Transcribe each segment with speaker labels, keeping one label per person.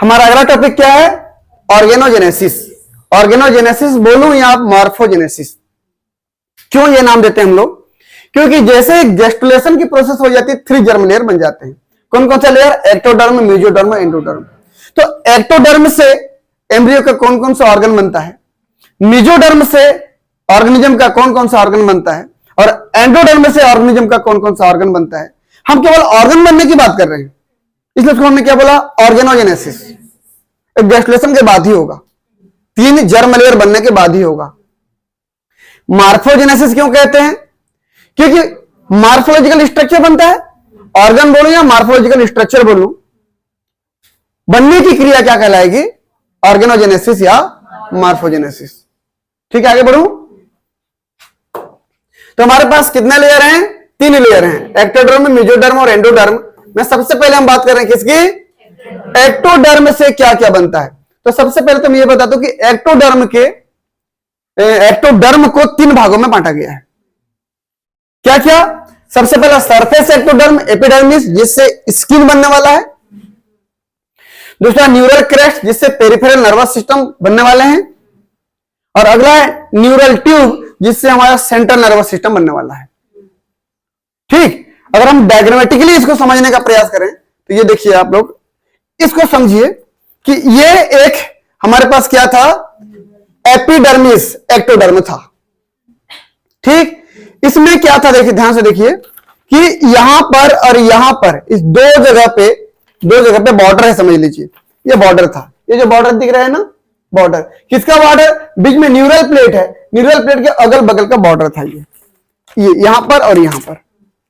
Speaker 1: हमारा अगला टॉपिक क्या है? ऑर्गेनोजेनेसिस। ऑर्गेनोजेनेसिस बोलूं या आप मॉर्फोजेनेसिस, क्यों ये नाम देते हैं हम लोग? क्योंकि जैसे गेस्टुलेशन की प्रोसेस हो जाती है, 3 जर्म लेयर बन जाते हैं। कौन कौन सा लेयर? Ectoderm, mesoderm, endoderm. तो एक्टोडर्म से एम्ब्रियो का कौन कौन सा ऑर्गन बनता है, मेसोडर्म से ऑर्गेनिज्म का कौन कौन सा ऑर्गन बनता है, और एंडोडर्म से ऑर्गेनिज्म का कौन कौन सा ऑर्गन बनता है। हम केवल ऑर्गन बनने की बात कर रहे हैं, इसलिए उसको हमने क्या बोला? ऑर्गेनोजेनेसिस। गेस्टुलेशन के बाद ही होगा, 3 जर्म लेयर बनने के बाद ही होगा। मार्फोजेनेसिस क्यों कहते हैं? क्योंकि मार्फोलॉजिकल स्ट्रक्चर बनता है। ऑर्गन बोलूं या मार्फोलॉजिकल स्ट्रक्चर बोलूं, बनने की क्रिया क्या कहलाएगी? ऑर्गेनोजेनेसिस या मार्फोजेनेसिस। ठीक है, आगे बढ़ूं। तो हमारे पास कितने लेयर हैं? 3 लेयर हैं, एक्टोडर्म, मेसोडर्म और एंडोडर्म। मैं सबसे पहले हम बात कर रहे हैं किसकी? एक्टोडर्म से क्या क्या बनता है। तो सबसे पहले तो मैं ये बताता हूं कि एक्टोडर्म को 3 भागों में बांटा गया है। क्या क्या? सबसे पहला सरफेस एक्टोडर्म, एपिडर्मिस, जिससे स्किन बनने वाला है। दूसरा न्यूरल क्रेस्ट, जिससे पेरिफेरल नर्वस सिस्टम बनने वाले हैं। और अगला है न्यूरल ट्यूब, जिससे हमारा सेंट्रल नर्वस सिस्टम बनने वाला है। ठीक, अगर हम डायग्रामेटिकली इसको समझने का प्रयास करें तो ये देखिए, आप लोग इसको समझिए कि ये एक हमारे पास क्या था? एपिडर्मिस एक्टोडर्म था। ठीक, इसमें क्या था? देखिए, ध्यान से देखिए कि यहां पर और यहां पर इस दो जगह पे बॉर्डर है, समझ लीजिए। ये बॉर्डर था, ये जो बॉर्डर दिख रहा है ना, बॉर्डर किसका बॉर्डर? बीच में न्यूरल प्लेट है, न्यूरल प्लेट के अगल बगल का बॉर्डर था ये यहां पर और यहां पर।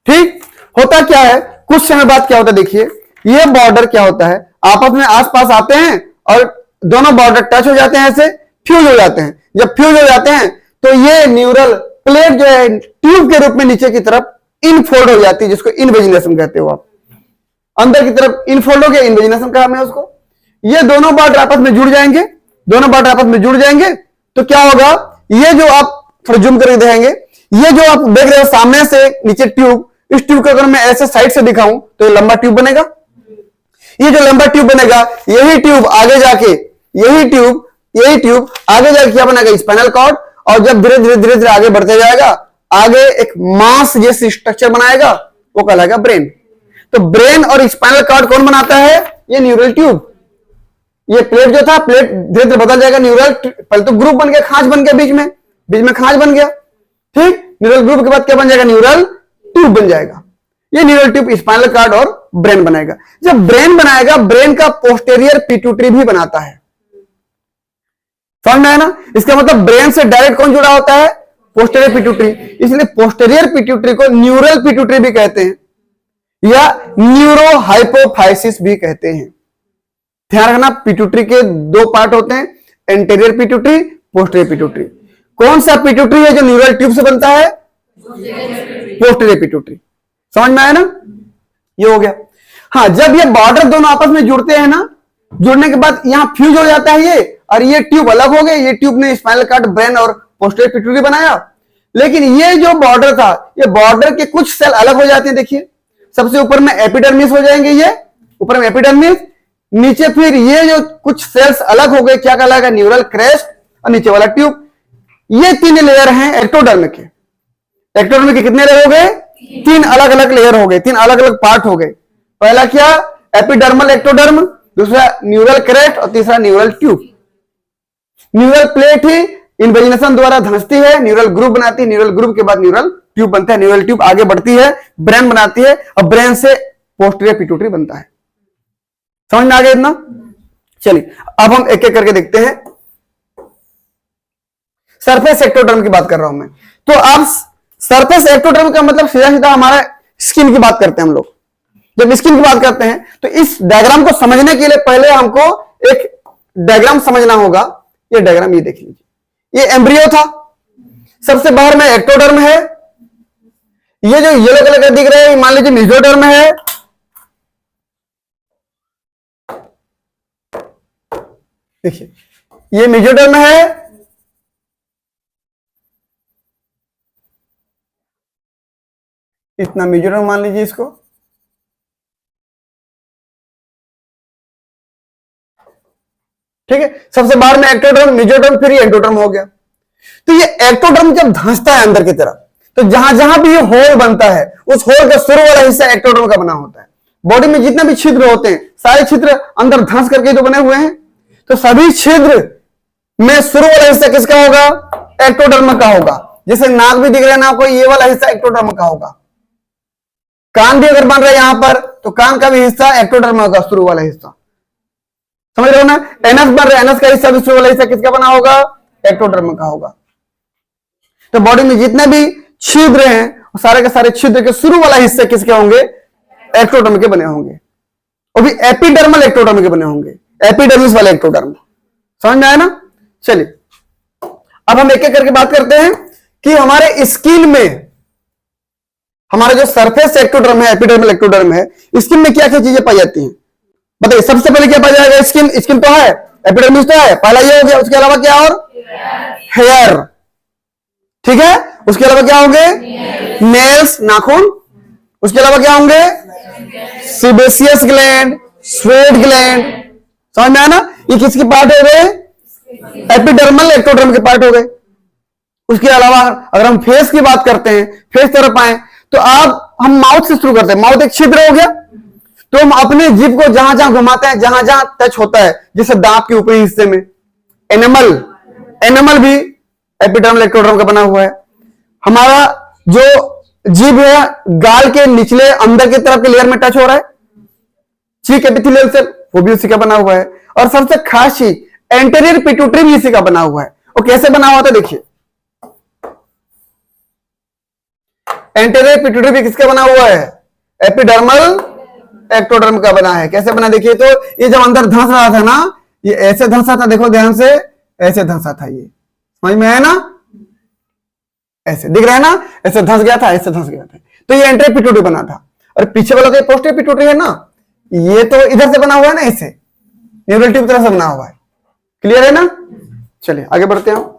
Speaker 1: ठीक, होता क्या है, कुछ समय बाद क्या होता है, देखिए ये बॉर्डर क्या होता है, आपस में आसपास आते हैं और दोनों बॉर्डर टच हो जाते हैं, ऐसे फ्यूज हो जाते हैं। जब फ्यूज हो जाते हैं तो ये न्यूरल प्लेट जो है ट्यूब के रूप में नीचे की तरफ इनफोल्ड हो जाती है, जिसको इनवेजिनेशन कहते हो आप। अंदर की तरफ इनफोल्ड हो गया, इनवेजिनेशन कहा मैं उसको। ये दोनों बॉर्डर आपस में जुड़ जाएंगे, दोनों बॉर्डर आपस में जुड़ जाएंगे तो क्या होगा? ये जो आप थोड़ा जूम करके देखेंगे, ये जो आप देख रहे हो सामने से ट्यूब ट्यूब, इस ट्यूब को अगर मैं ऐसे साइड से दिखाऊं तो ये लंबा ट्यूब बनेगा। ये जो लंबा ट्यूब बनेगा, यही ट्यूब आगे जाके यही ट्यूब आगे जाके क्या बनेगा? Spinal cord. और जब धीरे धीरे आगे बढ़ते जाएगा, आगे एक मांस जैसी स्ट्रक्चर बनाएगा, वो कहलाएगा ब्रेन। तो ब्रेन और स्पाइनल कॉर्ड कौन बनाता है? ये न्यूरल ट्यूब। ये प्लेट जो था, प्लेट धीरे धीरे बदल जाएगा न्यूरल, पहले तो ग्रुप बन गया, खांच बन गया, बीच में खांच बन गया। ठीक, न्यूरल ग्रुप के बाद क्या बन जाएगा? न्यूरल ट्यूब बन जाएगा। ये न्यूरल ट्यूब स्पाइनल कॉर्ड और ब्रेन बनाएगा। जब ब्रेन बनाएगा, ब्रेन का पोस्टेरियर पिट्यूटरी भी बनाता है। समझ में आया ना? इसका मतलब ब्रेन से डायरेक्ट कौन जुड़ा होता है? Posterior pituitary. इसलिए पोस्टेरियर पिट्यूटरी को न्यूरल पिट्यूटरी भी कहते हैं या न्यूरो हाइपोफाइसिस भी कहते हैं। ध्यान रखना, पिट्यूटरी के 2 पार्ट होते हैं, एंटेरियर पिट्यूटरी, पोस्टेरियर पिट्यूटरी। कौन सा पिट्यूटरी है जो न्यूरल ट्यूब से बनता है? Posterior pituitary. समझ में आया ना? ये हो गया। हाँ, जब ये बॉर्डर दोनों आपस में जुड़ते हैं ना, जुड़ने के बाद यहां फ्यूज हो जाता है ये, और ये ट्यूब अलग हो गए। ये ट्यूब ने स्पाइनल कॉर्ड, ब्रेन और पोस्टेरियर पिट्यूटरी बनाया। लेकिन ये जो बॉर्डर था, ये बॉर्डर के कुछ सेल अलग हो जाते हैं। देखिए, सबसे ऊपर में एपिडर्मिस हो जाएंगे, ये ऊपर में एपिडर्मिस, नीचे फिर ये जो कुछ सेल्स अलग हो गए, क्या कहलाएगा? न्यूरल क्रेस्ट, और नीचे वाला ट्यूब। ये 3 लेयर हैं एक्टोडर्म के। एक्टोडर्म के कितने लेयर हो गए? 3 अलग अलग लेयर हो गए, 3 अलग अलग पार्ट हो गए। पहला क्या? एपिडर्मल एक्टोडर्म, दूसरा न्यूरल क्रेस्ट और तीसरा न्यूरल ट्यूब। न्यूरल प्लेट ही इन्वेजिनेशन द्वारा धंसती है, न्यूरल ग्रुप बनाती है, न्यूरल ग्रुप के बाद न्यूरल ट्यूब बनता है, न्यूरल ट्यूब आगे बढ़ती है, ब्रेन बनाती है, और ब्रेन से पोस्टेरियर पिट्यूटरी बनता है। समझ में आ गया इतना? चलिए अब हम एक एक करके देखते हैं। सरफेस एक्टोडर्म की बात कर रहा हूं मैं। तो अब सरफेस एक्टोडर्म का मतलब सीधा सीधा हमारा स्किन की बात करते हैं हम लोग। जब स्किन की बात करते हैं तो इस डायग्राम को समझने के लिए पहले हमको एक डायग्राम समझना होगा। ये डायग्राम ये देख लीजिए, ये एम्ब्रियो था, सबसे बाहर में एक्टोडर्म है, ये जो येलो कलर का दिख रहा है मान लीजिए मेसोडर्म है, देखिए ये मेसोडर्म है, इतना मेसोडर्म मान लीजिए इसको, ठीक है, सबसे बाहर में एक्टोडर्म, मेसोडर्म, फिर ये एंडोडर्म हो गया। तो ये एक्टोडर्म जब धंसता है अंदर की तरफ, तो जहां जहां भी ये होल बनता है, उस होल का शुरू वाला हिस्सा एक्टोडर्म का बना होता है। बॉडी में जितने भी छिद्र होते हैं, सारे छिद्र अंदर धंस करके जो बने हुए हैं, तो सभी छिद्र में शुरू वाला हिस्सा किसका होगा? एक्टोडर्म का होगा। जैसे नाक भी दिख रहा है ना आपको, ये वाला हिस्सा एक्टोडर्म का होगा। कान भी अगर बन रहा है यहां पर, तो कान का भी हिस्सा एक्टोडर्म होगा, शुरू वाला हिस्सा। समझ रहे हो ना? एनस बन रहा है, एनस का हिस्सा भी शुरू वाला हिस्सा किसका बना होगा? एक्टोडर्म का होगा। तो बॉडी में जितने भी छिद्र हैं, सारे के सारे छिद्र के शुरू वाला हिस्से किसके होंगे? एक्टोडर्म के बने होंगे। और भी एपिडर्मल एक्टोडर्म के बने होंगे, एपिडर्मिस वाले एक्टोडर्म। समझ में आया ना? चलिए अब हम एक एक करके बात करते हैं कि हमारे स्किन में हमारा जो सरफेस एक्टोडर्म है, एपिडर्मल एक्टोडर्म है, स्किन में क्या क्या चीजें पाई जाती हैं? बताइए, सबसे पहले क्या पाया जाएगा? स्किन। स्किन तो है, एपिडर्मिस तो है, पहला ये हो गया। उसके अलावा क्या? और हेयर, ठीक है। उसके अलावा क्या होंगे? नेल्स, नाखून। उसके अलावा क्या होंगे? Sebaceous gland, sweat gland. समझ में आया ना? ये किसकी पार्ट हो गए? एपिडर्मल एक्टोडर्म के पार्ट हो गए। उसके अलावा अगर हम फेस की बात करते हैं, फेस तरफ आए, तो आप हम माउथ से शुरू करते हैं। माउथ एक छिद्र हो गया, तो हम अपने जीभ को जहां जहां घुमाते हैं, जहां जहां टच होता है, जैसे दांत के ऊपरी हिस्से में, एनिमल, एनिमल भी एपिडर्मल एक्टोडर्म का बना हुआ है। हमारा जो जीभ है, गाल के निचले अंदर की तरफ के लेयर में टच हो रहा है, चीक एपिथेलियल सेल, वो भी उसी का बना हुआ है। और सबसे खास चीज, एंटीरियर पिट्यूटरी भी इसी का बना हुआ है। और कैसे बना हुआ था देखिए, एंटीरियर पिट्यूटरी भी किसका बना हुआ है? एपिडर्मल एक्टोडर्म का बना है। कैसे बना देखिए, तो ये जब अंदर धंस रहा था ना, ये ऐसे धंसा था, देखो ध्यान से, ऐसे धंसा था। ये समझ में आया ना? ऐसे दिख रहा है ना? ऐसे धंस गया था, ऐसे धंस गया था। तो ये एंटीरियर पिट्यूटरी बना था। और पीछे वाला तो पोस्टीरियर पिट्यूटरी है ना, ये तो इधर से बना हुआ है ना, ऐसे न्यूरल ट्यूब तरह से बना हुआ है। क्लियर है ना? चलिए आगे बढ़ते हैं।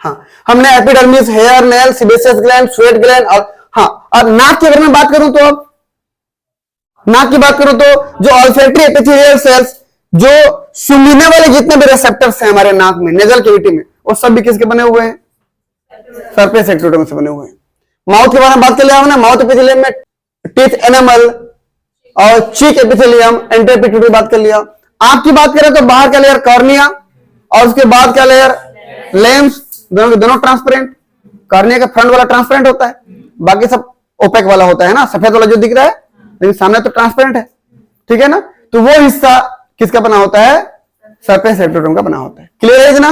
Speaker 1: हाँ, हमने epidermis, hair, nail, sebaceous gland, sweat gland, और हाँ, अब नाक के बारे में बात करूं तो, अब नाक की बात करूं तो जो ऑल्फैक्टरी एपिथेलियल सेल्स, जो सूंघने वाले जितने भी रिसेप्टर्स हैं हमारे नाक में, नेजल कैविटी में, वो सब भी किसके बने हुए हैं? सरफेस एक्टोडर्म से बने हुए हैं। माउथ के बारे में बात कर लिया हमने। माउथ एपिथेलियम में टीथ एनामल और चीक एपिथेलियम, एंटीरियर पिट्यूटरी बात कर लिया। आंख की बात करें तो बाहर का लेयर कॉर्निया, और उसके बाद का लेयर लेंस, दोनों ट्रांसपेरेंट। कॉर्निया का फ्रंट वाला ट्रांसपेरेंट होता है, बाकी सब ओपेक वाला होता है ना, सफेद वाला जो दिख रहा है, लेकिन सामने तो ट्रांसपेरेंट है, ठीक है ना? तो वो हिस्सा किसका बना होता है? सरफेस एक्टोडर्म का बना होता है। क्लियर है ना?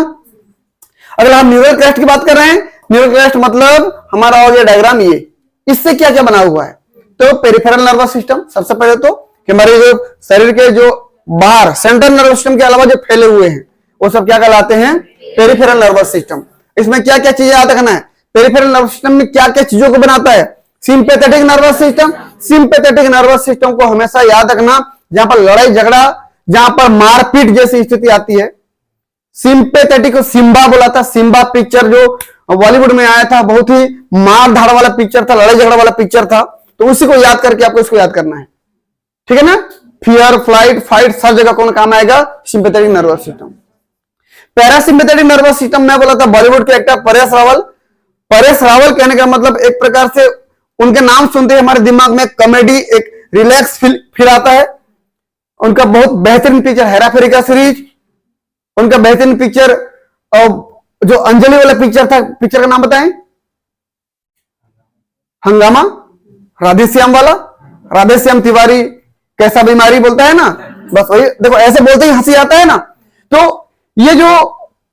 Speaker 1: अगर हम न्यूरल क्रेस्ट की बात कर रहे हैं, न्यूरल क्रेस्ट मतलब हमारा हो गया डायग्राम ये। इससे क्या क्या बना हुआ है? तो पेरिफेरल नर्वस सिस्टम, सबसे पहले तो हमारे जो शरीर के जो बाहर सेंट्रल नर्वस सिस्टम के अलावा जो फैले हुए हैं, वो सब क्या कहलाते हैं? Peripheral nervous system. इसमें क्या क्या चीजें याद रखना है? पेरिफेरल नर्वस सिस्टम में क्या क्या चीजों को बनाता है? Sympathetic nervous system. Sympathetic nervous system को हमेशा याद रखना, जहां पर लड़ाई झगड़ा, जहां पर मारपीट जैसी स्थिति आती है। सिंपैथेटिक को सिम्बा बोला था। सिम्बा पिक्चर जो बॉलीवुड में आया था, बहुत ही मार धाड़ वाला पिक्चर था, लड़ाई झगड़ा वाला पिक्चर था। तो उसी को याद करके आपको इसको याद करना है, ठीक है ना? फियर, फ्लाइट, फाइट, सब जगह कौन काम आएगा? Sympathetic nervous system. Parasympathetic nervous system मैं बोला था बॉलीवुड के एक्टर परेश रावल। परेश रावल कहने का मतलब एक प्रकार से उनके नाम सुनते ही हमारे दिमाग में कॉमेडी, एक रिलैक्स फील आता है। उनका बहुत बेहतरीन पिक्चर हेरा फेरी का सीरीज, उनका बेहतरीन पिक्चर जो अंजलि वाला पिक्चर था, पिक्चर का नाम बताएं? हंगामा, राधेश्याम वाला, राधेश्याम तिवारी कैसा बीमारी बोलता है ना, बस वही। देखो ऐसे बोलते ही हंसी आता है ना, तो ये जो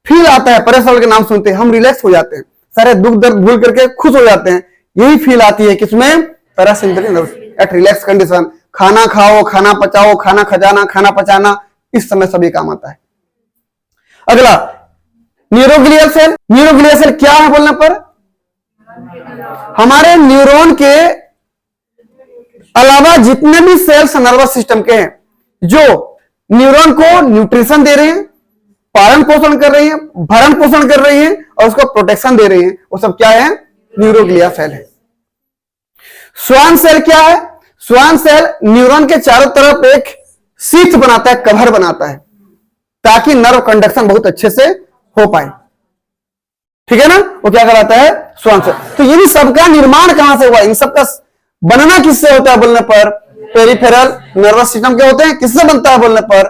Speaker 1: फील आता है परेश रावल के नाम सुनते हैं, हम रिलैक्स हो जाते हैं, सारे दुख दर्द भूल करके खुश हो जाते हैं। यही फील आती है किसमें? Parasympathetic nervous, at relax condition. खाना खाओ, खाना पचाओ, खाना खजाना, खाना पचाना, इस समय सभी काम आता है। अगला न्यूरोग्लियल सेल। न्यूरोग्लियल सेल क्या है बोलने पर? हमारे न्यूरॉन के अलावा जितने भी सेल्स नर्वस सिस्टम के हैं, जो न्यूरॉन को न्यूट्रिशन दे रहे हैं, पालन पोषण कर रही है, भरण पोषण कर रही है, और उसको प्रोटेक्शन दे रही है, वो सब क्या है? न्यूरोग्लिया सेल है। स्वान सेल क्या है? स्वान सेल न्यूरॉन के चारों तरफ एक शीथ बनाता है, कवर बनाता है, ताकि नर्व कंडक्शन बहुत अच्छे से हो पाए। ठीक है ना, वो क्या कहलाता है, श्वास। तो ये भी सबका निर्माण कहां से हुआ, इन सबका बनना किससे होता है बोलने पर, पेरिफेरल नर्वस सिस्टम के होते हैं, किससे बनता है बोलने पर,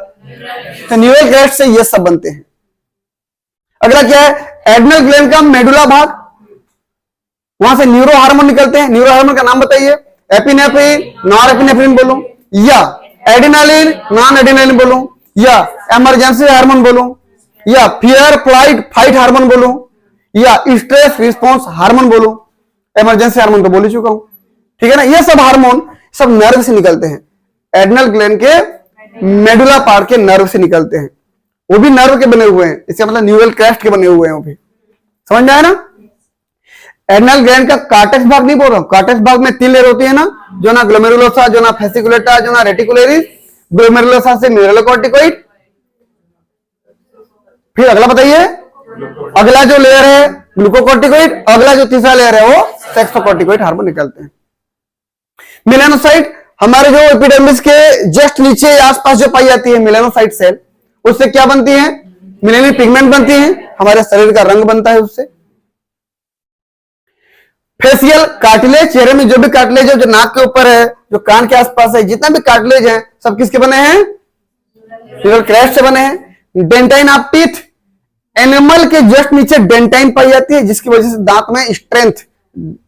Speaker 1: तो न्यूरल क्रेस्ट से ये सब बनते हैं। अगला क्या है, एड्रिनल ग्लैंड का मेडुला भाग, वहां से न्यूरो हार्मोन निकलते हैं। न्यूरो हार्मोन का नाम बताइए, एपिनेफ्रिन, नॉर एपिनेफ्रिन बोलूं, या एड्रिनालिन, नॉन एड्रिनालिन बोलूं, या इमरजेंसी हार्मोन बोलूं, या फियर फ्लाइट फाइट हार्मोन बोलूं, या स्ट्रेस रिस्पॉन्स हार्मोन बोलूं। इमरजेंसी हार्मोन तो बोल ही चुका हूं। ठीक है ना, ये सब हार्मोन सब नर्व से निकलते हैं, एड्रिनल ग्लैंड के मेडुला पार्ट के नर्व से निकलते हैं, वो भी नर्व के बने हुए हैं, इसका मतलब न्यूरल क्रेस्ट के बने हुए हैं वो भी। समझ में आया ना। एड्रिनल ग्लैंड का कार्टेक्स भाग नहीं बोल रहा हूं, कार्टेक्स भाग में 3 लेयर होती है ना, जो ना ग्लोमेरुलोसा, जो ना फेसिकुलेटा, जो ना रेटिकुलरिस। ग्लोमेरुलोसा से न्यूरलोकॉर्टिकॉइड। फिर अगला बताइए, अगला जो लेयर है ग्लूकोकॉर्टिकॉइड, अगला जो तीसरा लेयर है वो सेक्सोकॉर्टिकॉइड हार्मोन निकलते हैं। मेलानोसाइट हमारे जो एपिडर्मिस के जस्ट नीचे आसपास जो पाई जाती है मेलानोसाइट सेल, उससे क्या बनती है, मेलानिन पिगमेंट बनती है, हमारे शरीर का रंग बनता है उससे। फेशियल कार्टिलेज, चेहरे में जो भी कार्टिलेज है, जो नाक के ऊपर है, जो कान के आसपास है, जितना भी कार्टिलेज है सब किसके बने हैं, न्यूरल क्रेस्ट से बने हैं। डेंटाइन ऑफ टीथ, एनिमल के जस्ट नीचे डेंटाइन पाई जाती है, जिसकी वजह से दांत में स्ट्रेंथ,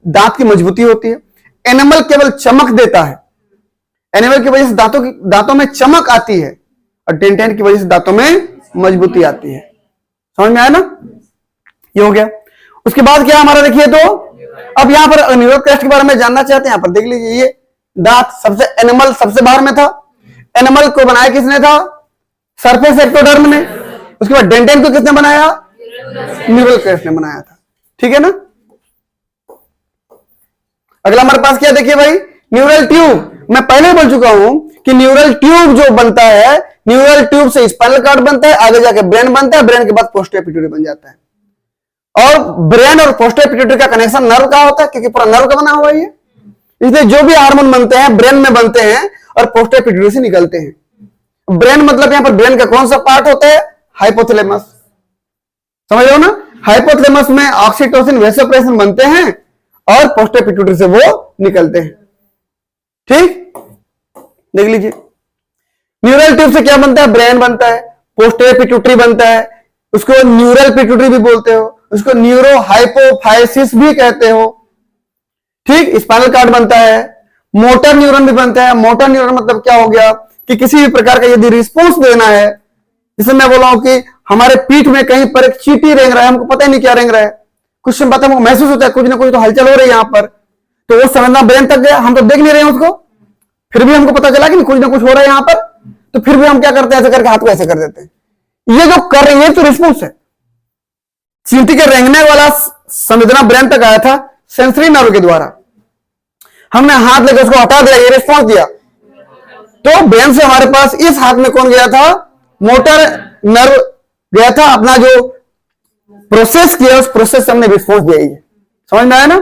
Speaker 1: दांत की मजबूती होती है। एनिमल केवल चमक देता है, एनिमल की वजह से दांतों में चमक आती है, और डेंटाइन की वजह से दांतों में मजबूती आती है। समझ में आया ना, ये हो गया। उसके बाद क्या हमारा देखिए, तो अब यहां पर न्यूरल क्रेस्ट के बारे में जानना चाहते हैं, यहां पर देख लीजिए, ये दांत सबसे, एनिमल सबसे बाहर में था, एनिमल को बनाया किसने था, सरफेस एक्टोडर्म ने। उसके बाद डेंटाइन को किसने बनाया, न्यूरल क्रेस्ट ने बनाया था। ठीक है ना। अगला हमारे पास क्या देखिए भाई, न्यूरल ट्यूब। मैं पहले बोल चुका हूं कि न्यूरल ट्यूब जो बनता है, न्यूरल ट्यूब से स्पाइनल कॉर्ड बनता है, आगे जाके ब्रेन बनता है, ब्रेन के बाद पोस्टीरियर पिट्यूटरी बन जाता है। और ब्रेन और पोस्टीरियर पिट्यूटरी का कनेक्शन नर्व का होता है, क्योंकि पूरा नर्व का बना हुआ है ये। इसलिए जो भी हार्मोन बनते हैं ब्रेन में बनते हैं और पोस्टीरियर पिट्यूटरी से निकलते हैं। ब्रेन मतलब यहां पर ब्रेन का कौन सा पार्ट होता है, हाइपोथैलेमस। समझ लो ना, हाइपोथैलेमस में ऑक्सीटोसिन वेसोप्रेसिन बनते हैं और पोस्टीरियर पिट्यूटरी से वो निकलते हैं। ठीक, देख लीजिए, न्यूरल ट्यूब से क्या बनता है, ब्रेन बनता है, पोस्टीरियर पिट्यूटरी बनता है, उसको न्यूरल पिट्यूटरी भी बोलते हो, उसको न्यूरो हाइपोफाइसिस भी कहते हो। ठीक, स्पाइनल कॉर्ड बनता है, मोटर न्यूरॉन भी बनता है। मोटर न्यूरॉन मतलब क्या हो गया कि किसी भी प्रकार का यदि रिस्पॉन्स देना है, जैसे मैं बोला हूं कि हमारे पीठ में कहीं पर एक चींटी रेंग रहा है, हमको पता ही नहीं क्या रेंग रहा है, कुछ समय बाद हमको महसूस होता है कुछ ना कुछ तो हलचल हो रही है यहां पर, तो वो समझना ब्रेन तक गया, हम तो देख नहीं रहे हैं उसको, फिर भी हमको पता चला कि कुछ ना कुछ हो रहा है यहां पर, तो फिर भी हम क्या करते हैं, ऐसे करके हाथ को ऐसे कर देते हैं। ये जो कर रही है तो रिस्पॉन्स है। चींटी के रेंगने वाला संवेदना ब्रेन तक आया था सेंसरी नर्व के द्वारा, हमने हाथ लेकर उसको हटा दिया, ये रिस्पॉन्स दिया, तो ब्रेन से हमारे पास इस हाथ में कौन गया था, मोटर नर्व गया था, अपना जो प्रोसेस किया उस प्रोसेस से हमने रिस्पॉन्स दिया। ये समझ में आया ना,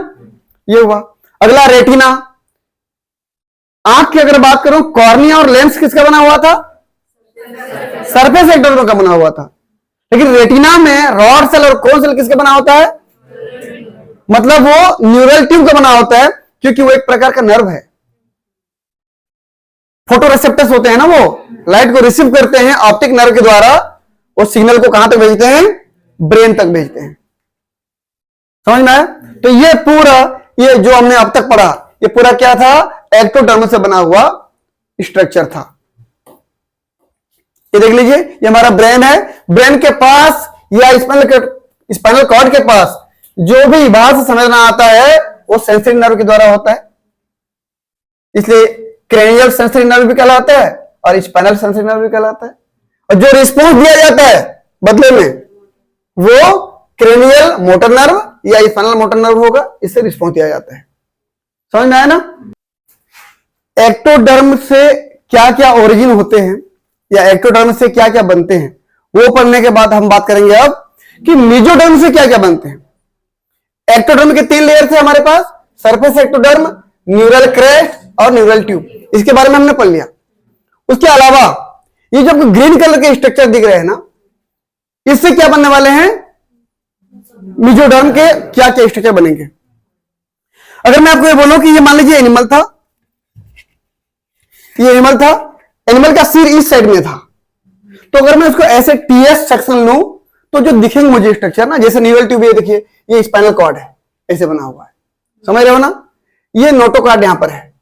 Speaker 1: ये हुआ। अगला रेटिना, आंख की अगर बात करूं, कॉर्निया और लेंस किसका बना हुआ था, सरफेस एक्टोडर्म का बना हुआ था। लेकिन रेटिना में रॉड सेल और कोन सेल किसका बना होता है, मतलब वो न्यूरल ट्यूब का बना होता है, क्योंकि वो एक प्रकार का नर्व है। फोटो रिसेप्टर्स होते हैं ना, वो लाइट को रिसीव करते हैं ऑप्टिक नर्व के द्वारा, वो सिग्नल को कहां तक भेजते हैं, ब्रेन तक भेजते हैं। समझ में आया। तो ये पूरा, ये जो हमने अब तक पढ़ा, ये पूरा क्या था, एक्टोडर्म से बना हुआ स्ट्रक्चर था। ये देख लीजिए, ये हमारा ब्रेन है, ब्रेन के पास या स्पाइनल कॉर्ड के पास जो भी बाहर से समझना आता है वो सेंसरी नर्व के द्वारा होता है, इसलिए क्रेनियल सेंसरी नर्व भी कहलाता है और स्पाइनल सेंसरी नर्व भी कहलाता है। और जो रिस्पॉन्स दिया जाता है बदले में, वो क्रेनियल मोटर नर्व या स्पाइनल मोटर नर्व होगा, इससे रिस्पॉन्स दिया जाता है। समझ में आया ना। एक्टोडर्म से क्या क्या ओरिजिन होते हैं या एक्टोडर्म से क्या क्या बनते हैं, वो पढ़ने के बाद हम बात करेंगे अब कि मेसोडर्म से क्या क्या बनते हैं। एक्टोडर्म के 3 लेयर थे हमारे पास, सरफेस एक्टोडर्म, न्यूरल क्रेस्ट और न्यूरल ट्यूब, इसके बारे में हमने पढ़ लिया। उसके अलावा ये जो ग्रीन कलर के स्ट्रक्चर दिख रहे हैं ना, इससे क्या बनने वाले हैं, मेसोडर्म के क्या क्या स्ट्रक्चर बनेंगे। अगर मैं आपको ये बोलूं कि ये मान लीजिए एनिमल था, ये एनिमल था, एनिमल का सिर इस साइड में था, तो अगर मैं उसको ऐसे टीएस सेक्शन लूं तो जो दिखेंगे मुझे स्ट्रक्चर ना, जैसे न्यूरल ट्यूब, ये देखिए ये स्पाइनल कॉर्ड है, ऐसे बना हुआ है, समझ रहे हो ना, ये नोटोकॉर्ड यहां पर है,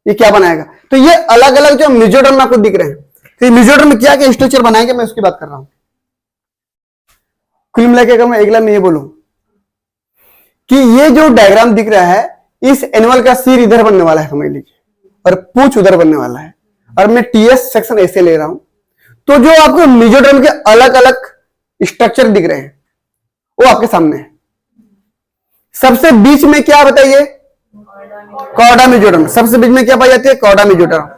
Speaker 1: ये क्या बनाएगा, तो ये अलग अलग जो मेसोडर्म में आपको दिख रहे हैं, तो मेसोडर्म में क्या क्या स्ट्रक्चर बनाएंगे मैं उसकी बात कर रहा हूं। कुल मिलाकर अगर मैं एक लाइन में ये बोलूं कि ये जो डायग्राम दिख रहा है, इस एनिमल का सिर इधर बनने वाला है समझ लीजिए, और पूंछ उधर बनने वाला है, और मैं टीएस सेक्शन ऐसे ले रहा हूं, तो जो आपको मेसोडर्म के अलग अलग स्ट्रक्चर दिख रहे हैं वो आपके सामने है। सबसे बीच में क्या बताइए, कॉर्डा मेसोडर्म, सबसे बीच में क्या पाई जाती है, कॉर्डा मेसोडर्म।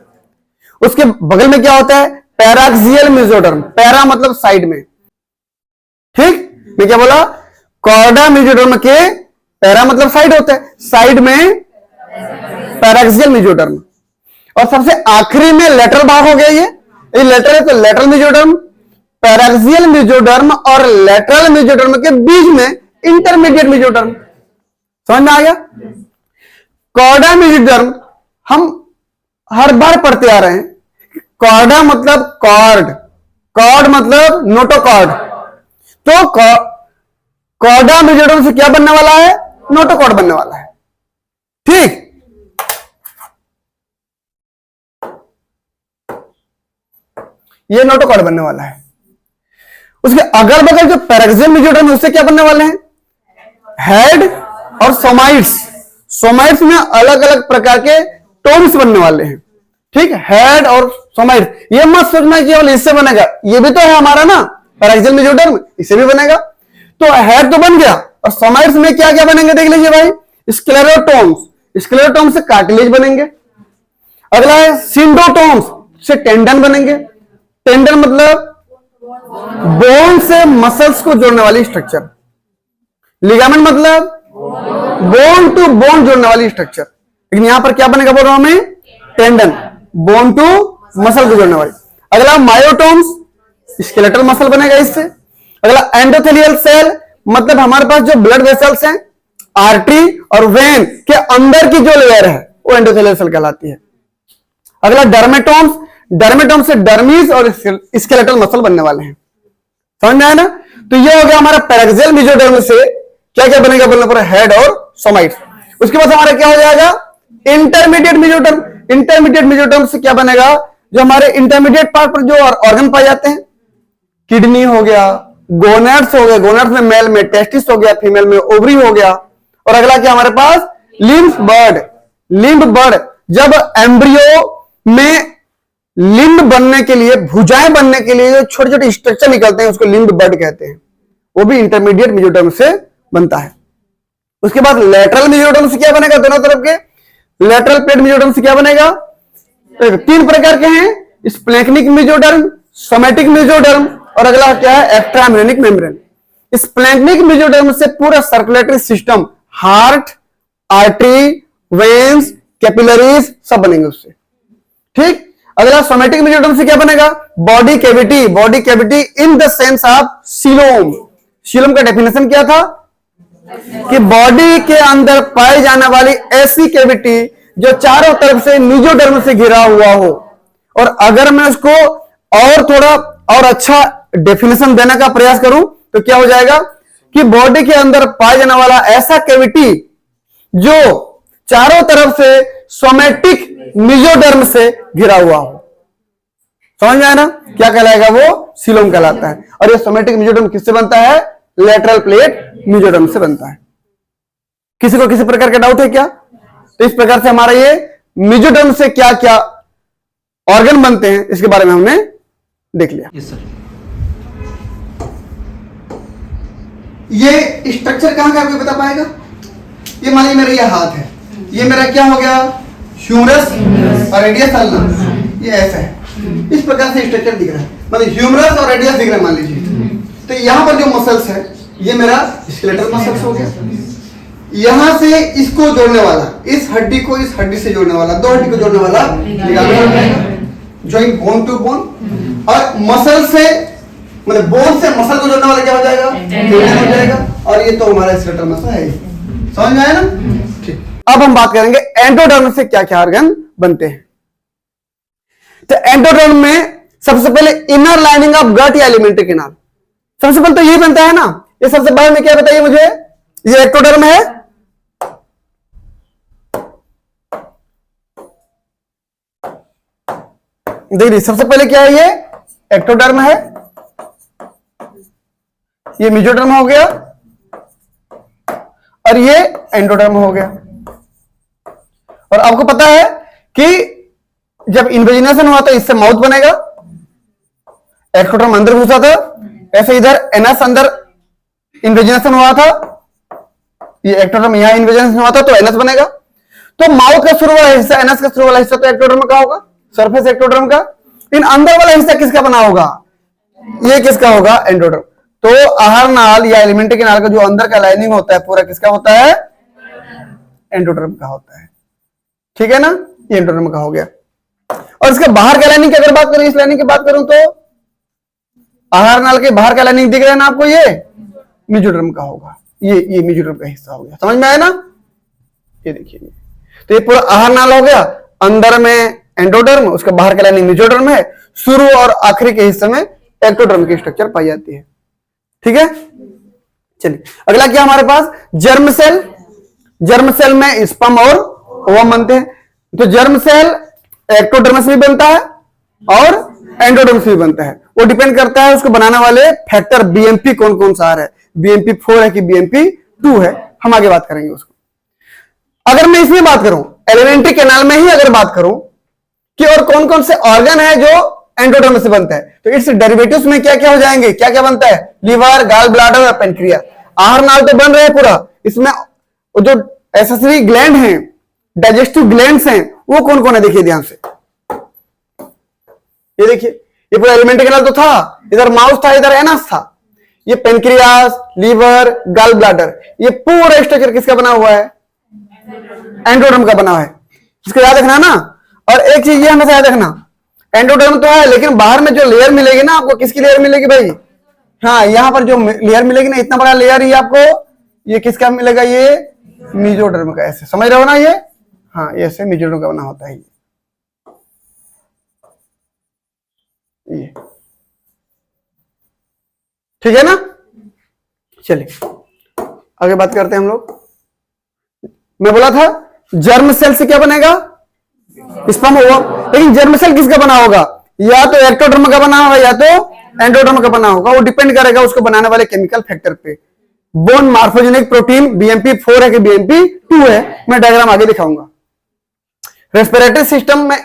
Speaker 1: उसके बगल में क्या होता है, पैराक्सियल मेसोडर्म, पैरा मतलब साइड में, ठीक, मैं क्या बोला, कॉर्डा मेसोडर्म के पैरा मतलब साइड होता है, साइड में पैराक्सियल मेसोडर्म, और सबसे आखिरी में लेटरल भाग हो गया, ये लेटरल है तो लेटरल मेसोडर्म, पैराक्सियल मेसोडर्म और लेटरल मेसोडर्म के बीच में इंटरमीडिएट मेसोडर्म। समझ में आ गया। कॉर्डा मेसोडर्म हम हर बार पढ़ते आ रहे हैं, कॉर्डा मतलब कॉर्ड, कॉर्ड मतलब नोटोकॉर्ड, तो कॉर्डा मेसोडर्म से क्या बनने वाला है, नोटोकॉर्ड बनने वाला है, ठीक। ये नोटोकॉर्ड बनने वाला है। उसके अगल बगल जो पैराक्सियल मेसोडर्म है उससे क्या बनने वाले हैं, हेड और सोमाइट्स। सोमाइट्स में अलग अलग प्रकार के टोम्स बनने वाले हैं, ठीक, हेड और सोमाइट्स। ये मत सोचना कि केवल इससे बनेगा, ये भी तो है हमारा ना पैराक्सियल मेसोडर्म, इससे भी बनेगा। तो हेड तो बन गया, और सोमाइट्स में क्या क्या बनेंगे देख लीजिए भाई, स्क्लेरोटोम्स, स्क्लेरोटोम्स से कार्टिलेज बनेंगे। अगला है सिंडोटोम्स, से टेंडन बनेंगे। टेंडन मतलब बोन से मसल्स को जोड़ने वाली स्ट्रक्चर। लिगामेंट मतलब बोन टू बोन जोड़ने वाली स्ट्रक्चर, लेकिन यहां पर क्या बनेगा बोल रहा हूं मैं, टेंडन, बोन टू मसल को जोड़ने वाली। अगला मायोटोम्स, स्केलेटल मसल बनेगा इससे। अगला एंडोथेलियल सेल, मतलब हमारे पास जो ब्लड वेसल्स हैं, आर्टरी और वेन के अंदर की जो लेयर है वो एंडोथेलियल सेल कहलाती है। अगला डर्मेटोम्स, डर्मेटोम से डर्मिस और स्केलेटल मसल बनने वाले हैं। समझ में आया ना। तो ये हो गया हमारा पैराक्सियल मेसोडर्म से क्या क्या बनेगा बोलने पर, हेड और सोमाइट्स। उसके बाद हमारा क्या हो जाएगा, इंटरमीडिएट मेसोडर्म। इंटरमीडिएट मेसोडर्म से क्या बनेगा, जो हमारे इंटरमीडिएट पार्ट पर जो ऑर्गन पाए जाते हैं, किडनी हो गया, गोनाड्स हो गए, गोनाड्स में मेल में टेस्टिस हो गया, फीमेल में ओवरी हो गया। और अगला क्या हमारे पास, लिम्फ बर्ड। लिम्फ बर्ड, जब एम्ब्रियो में लिम्ब बनने के लिए, भुजाएं बनने के लिए जो छोटे छोटे स्ट्रक्चर निकलते हैं उसको लिम्ब बर्ड कहते हैं, वो भी इंटरमीडिएट मेसोडर्म से बनता है। उसके बाद लेटरल मेसोडर्म से क्या बनेगा, दोनों तरफ के लेटरल प्लेट मेसोडर्म से क्या बनेगा, तीन प्रकार के हैं, स्प्लेंक्निक मेसोडर्म, सोमैटिक मेसोडर्म, और अगला क्या है, एक्स्ट्रामेम्ब्रेनिक मेम्ब्रेन। स्प्लेंक्निक मेसोडर्म से पूरा circulatory system, heart, artery, veins, capillaries सब बनेंगे उससे, ठीक। अगला सोमैटिक मेसोडर्म से क्या बनेगा, body cavity, body cavity in the sense of coelom. Coelom का डेफिनेशन क्या था कि बॉडी के अंदर पाई जाने वाली ऐसी कैविटी जो चारों तरफ से मेसोडर्म से घिरा हुआ हो। और अगर मैं उसको और थोड़ा और अच्छा डेफिनेशन देने का प्रयास करूं तो क्या हो जाएगा कि बॉडी के अंदर पाया जाने वाला ऐसा कैविटी जो चारों तरफ से सोमैटिक मेसोडर्म से घिरा हुआ हो। समझ में आया ना, क्या कहलाएगा, वो सीलोम कहलाता है। और ये सोमैटिक मेसोडर्म किससे बनता है, लेटरल प्लेट मेसोडर्म से बनता है। किसी को किसी प्रकार का डाउट है क्या? तो इस प्रकार से हमारा ये मेसोडर्म से क्या क्या ऑर्गन बनते हैं इसके बारे में हमने देख लिया।
Speaker 2: Yes sir.
Speaker 1: ये स्ट्रक्चर कहां का आपको बता पाएगा? ये मान लीजिए मेरा ये हाथ है, ये मेरा क्या हो गया, ह्यूमरस और रेडियस अल्नम, ये ऐसा है। इस प्रकार से स्ट्रक्चर दिख रहा है, मतलब ह्यूमरस और रेडियस दिख रहा है मान लीजिए। तो यहां पर जो मसल्स है ये मेरा स्केलेटल मसल्स हो गया। यहां से इसको जोड़ने वाला, इस हड्डी को इस हड्डी से जोड़ने वाला, दो हड्डी को जोड़ने वाला लिगामेंट हो जाएगा, जॉइंट बोन टू बोन। और मसल से मतलब बोन से मसल को जोड़ने वाला क्या हो जाएगा, टेंडन हो जाएगा। और ये तो हमारा स्केलेटल मसल है, समझ में आया ना? ठीक। अब हम बात करेंगे एंडोडर्म से क्या क्या ऑर्गन बनते हैं। तो एंडोडर्म में सबसे पहले इनर लाइनिंग ऑफ गट या एलिमेंट्री कैनाल, सबसे पहले तो यही बनता है ना। ये सबसे बाहर में क्या बताइए मुझे, ये एक्टोडर्म है, देखिए सबसे पहले क्या है, ये एक्टोडर्म है, ये मेसोडर्म हो गया और ये एंडोडर्म हो गया। और आपको पता है कि जब इन्वेजिनेशन हुआ तो इससे माउथ बनेगा, एक्टोडर्म अंदर घुसा था, ऐसे इधर एनस अंदर इन्वेजिनेशन हुआ था, ये एक्टोडर्म यहां इन्वेजिनेशन हुआ था तो एनस बनेगा। तो माउथ का शुरू वाला हिस्सा, एनस का शुरू वाला हिस्सा तो एक्टोडर्म का होगा, सरफेस एक्टोडर्म का। इन अंदर वाला हिस्सा किसका बना होगा, ये किसका होगा, एंडोडर्म। तो आहार नाल या एलिमेंट्री कैनाल का जो अंदर का लाइनिंग होता है पूरा किसका होता है, एंडोडर्म का होता है, ठीक है ना, ये एंडोडर्म का हो गया। और इसके बाहर का लाइनिंग की अगर बात करें, इस लाइनिंग की बात करूं तो आहार नाल के बाहर का लाइनिंग दिख रहा है ना आपको, ये मेसोडर्म का होगा, ये मेसोडर्म का हिस्सा हो गया, समझ में आया ना। ये देखिए, तो ये पूरा आहार नाल हो गया, अंदर में एंडोडर्म, उसके बाहर का लाइनिंग मेसोडर्म है, शुरू और आखिरी के हिस्से में एक्टोडर्म की स्ट्रक्चर पाई जाती है, ठीक है। चलिए अगला क्या हमारे पास, जर्म सेल। जर्म सेल में स्पर्म और ओवम बनते हैं। तो जर्म सेल एक्टोडर्म से भी बनता है और एंडोडर्म से भी बनता है, वो डिपेंड करता है उसको बनाने वाले फैक्टर बीएमपी कौन कौन सा आ रहा है, बीएमपी 4 है कि बीएमपी 2 है, हम आगे बात करेंगे उसको। अगर मैं इसमें बात करूं, एलिमेंट्री कैनाल में ही अगर बात करूं कि और कौन कौन से ऑर्गन है जो एंडोडर्म से बनता है, तो इट्स डेरिवेटिव्स में क्या क्या हो जाएंगे, क्या क्या बनता है, लीवर, गाल ब्लाडर और पेनक्रिया। आहार नाल तो बन रहे हैं पूरा, इसमें जो एसेसरी ग्लैंड हैं, डाइजेस्टिव ग्लैंड्स हैं, वो कौन कौन है, देखिए ध्यान से, ये देखिए, ये पूरा एलिमेंट्री कैनाल तो था, इधर माउस था, इधर एनस था, ये पेनक्रियास, लीवर, गाल ब्लाडर, ये पूरा स्ट्रक्चर किसका बना हुआ है, एंडोडर्म का बना हुआ है, इसको याद रखना ना। और एक चीज ये हमेशा याद रखना, एंडोडर्म तो है लेकिन बाहर में जो लेयर मिलेगी ना आपको, किसकी लेयर मिलेगी भाई, हाँ यहां पर जो लेयर मिलेगी ना, इतना बड़ा लेयर ये आपको, ये किसका मिलेगा, ये मेसोडर्म का, ऐसे समझ रहे हो ना, ये हाँ ये ऐसे मेसोडर्म का बना होता है ये, ठीक है ना। चलिए आगे बात करते हैं हम लोग। मैं बोला था जर्म सेल से क्या बनेगा, स्पर्म ओवम, लेकिन जर्म सेल किसका बना होगा, या तो एक्टोडर्म का बना होगा या तो एंडोडर्म का बना होगा, वो डिपेंड करेगा उसको बनाने वाले केमिकल फैक्टर पे। बोन मार्फोजेनिक प्रोटीन बीएमपी 4 है कि बीएमपी 2 है, मैं डायग्राम आगे दिखाऊंगा। रेस्पिरेटरी सिस्टम में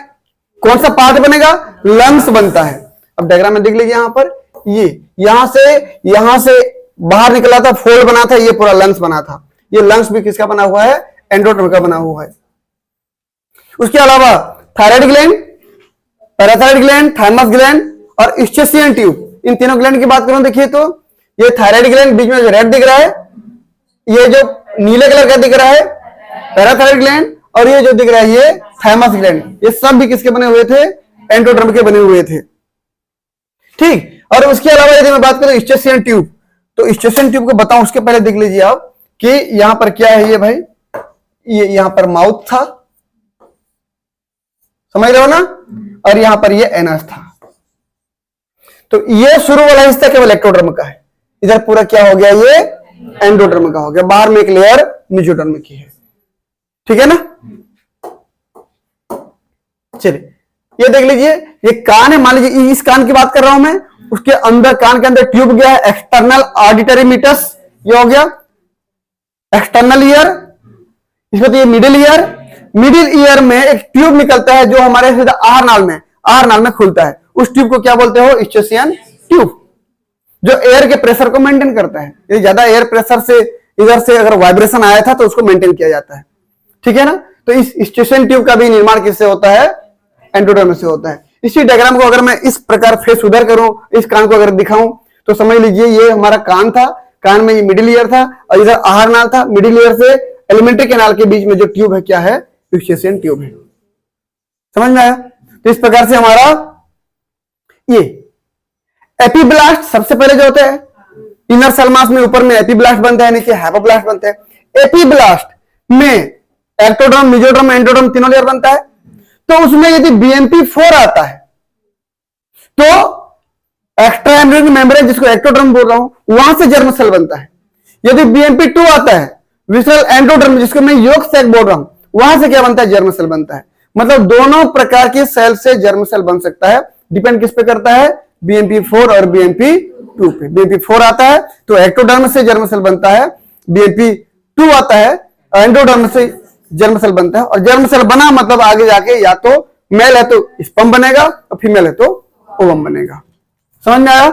Speaker 1: कौन सा पार्ट बनेगा, लंग्स बनता है। अब डायग्राम में देख लीजिए, यहां पर ये यहां से बाहर निकला था, फोल्ड बना था, ये पूरा लंग्स बना था, ये लंग्स भी किसका बना हुआ है, एंडोडर्म का बना हुआ है। उसके अलावा thyroid gland, parathyroid gland, thymus gland और स्टेशियन ट्यूब, इन तीनों ग्लैंड की बात करूं, देखिए तो ये थायराइड ग्लैंड बीच में जो रेड दिख रहा है, ये जो नीले कलर का दिख रहा है पैराथायराइड ग्लैंड, और ये जो दिख रहा है ये थाइमस ग्लैंड, ये सब भी किसके बने हुए थे, एंडोडर्म के बने हुए थे, ठीक। और उसके अलावा यदि मैं बात करूं स्टेशियन ट्यूब, तो स्टेशियन ट्यूब को बताऊं उसके पहले देख लीजिए आप कि यहां पर क्या है, ये भाई ये यहां पर माउथ था, समझ रहे हो ना, और यहां पर ये एनस था। तो ये शुरू वाला हिस्सा केवल एक्टोडर्म का है, इधर पूरा क्या हो गया, ये एंडोडर्म का हो गया, बाहर में एक लेयर मेसोडर्म की है, ठीक है ना। चलिए ये देख लीजिए, ये कान है, मान लीजिए इस कान की बात कर रहा हूं मैं, उसके अंदर कान के अंदर ट्यूब गया है, एक्सटर्नल ऑडिटरी मीटस, ये हो गया एक्सटर्नल ईयर। इसमें तो ये मिडिल ईयर, मिडिल ईयर में एक ट्यूब निकलता है जो हमारे सीधा आहार नाल में खुलता है, उस ट्यूब को क्या बोलते हो, स्टेशियन ट्यूब, जो एयर के प्रेशर को मेंटेन करता है। यदि ज्यादा एयर प्रेशर से इधर से अगर वाइब्रेशन आया था तो उसको मेंटेन किया जाता है, ठीक है ना। तो इस स्टेशियन ट्यूब का भी निर्माण किससे होता है, एंडोडर्म से होता है। इसी डायग्राम को अगर मैं इस प्रकार फेस उधर करूं, इस कान को अगर दिखाऊं, तो समझ लीजिए ये हमारा कान था, कान में ये मिडिल ईयर था और इधर आहार नाल था, मिडिल ईयर से एलिमेंट्री कैनाल के बीच में जो ट्यूब है क्या है, ट्यूब है, समझ में आया। तो इस प्रकार से हमारा ये एपीब्लास्ट सबसे पहले जो होते हैं इनर सेल मास में ऊपर में एपीब्लास्ट बनता है, नीचे हाइपोब्लास्ट बनते हैं। एपीब्लास्ट में एक्टोडर्म, मेसोडर्म, एंडोडर्म तीनों लेयर बनता है। तो उसमें यदि BMP4 आता है तो एक्स्ट्रा एम्ब्रियोनिक मेम्ब्रेन, जिसको एक्टोडर्म बोल रहा हूं, वहां से जर्म सेल बनता है। यदि BMP2 आता है, विसरल एंडोडर्म, जिसको मैं योग सैक बोल रहा हूं, वहां से क्या बनता है? जर्म सेल बनता है। मतलब दोनों प्रकार के सेल से जर्म सेल बन सकता है। डिपेंड किस पे करता है? BMP4 और BMP2 पे। BMP4 आता है तो एक्टोडर्म से जर्म सेल बनता है, BMP2 आता है एंडोडर्म से जर्म सेल बनता है। और जर्म सेल बना मतलब आगे जाके या तो मेल है तो स्पर्म बनेगा और फीमेल है तो ओवम बनेगा। समझ में आया?